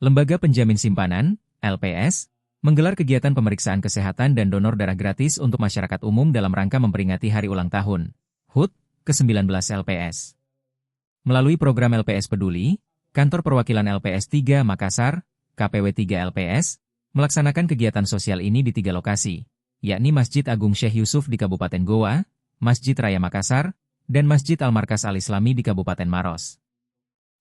Lembaga Penjamin Simpanan, LPS, menggelar kegiatan pemeriksaan kesehatan dan donor darah gratis untuk masyarakat umum dalam rangka memperingati Hari Ulang Tahun HUT ke-19 LPS. Melalui program LPS Peduli, Kantor Perwakilan LPS 3 Makassar, KPW 3 LPS, melaksanakan kegiatan sosial ini di 3 lokasi, yakni Masjid Agung Syekh Yusuf di Kabupaten Goa, Masjid Raya Makassar, dan Masjid Al-Markas Al-Islami di Kabupaten Maros.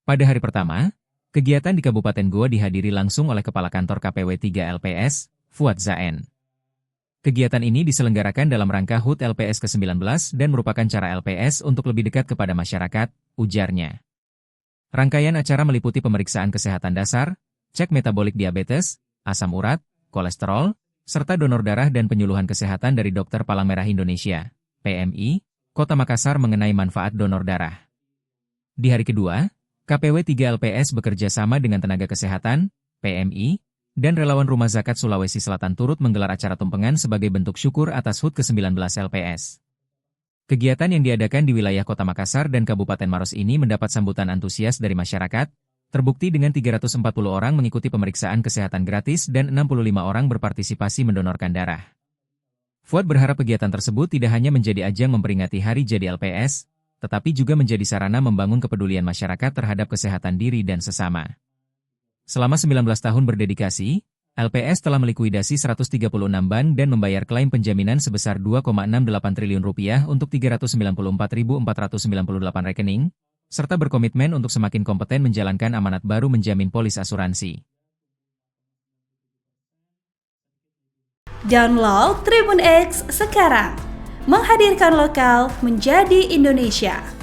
Pada hari pertama, kegiatan di Kabupaten Goa dihadiri langsung oleh Kepala Kantor KPW 3 LPS, Fuad Zaen. Kegiatan ini diselenggarakan dalam rangka HUT LPS ke-19 dan merupakan cara LPS untuk lebih dekat kepada masyarakat, ujarnya. Rangkaian acara meliputi pemeriksaan kesehatan dasar, cek metabolik diabetes, asam urat, kolesterol, serta donor darah dan penyuluhan kesehatan dari Dokter Palang Merah Indonesia, PMI, Kota Makassar mengenai manfaat donor darah. Di hari kedua, KPW 3 LPS bekerja sama dengan tenaga kesehatan, PMI, dan relawan Rumah Zakat Sulawesi Selatan turut menggelar acara tumpengan sebagai bentuk syukur atas HUT ke-19 LPS. Kegiatan yang diadakan di wilayah Kota Makassar dan Kabupaten Maros ini mendapat sambutan antusias dari masyarakat, terbukti dengan 340 orang mengikuti pemeriksaan kesehatan gratis dan 65 orang berpartisipasi mendonorkan darah. Fuad berharap kegiatan tersebut tidak hanya menjadi ajang memperingati Hari Jadi LPS, tetapi juga menjadi sarana membangun kepedulian masyarakat terhadap kesehatan diri dan sesama. Selama 19 tahun berdedikasi, LPS telah melikuidasi 136 bank dan membayar klaim penjaminan sebesar Rp2,68 triliun untuk 394.498 rekening, serta berkomitmen untuk semakin kompeten menjalankan amanat baru menjamin polis asuransi. Download Tribun X sekarang, menghadirkan lokal menjadi Indonesia.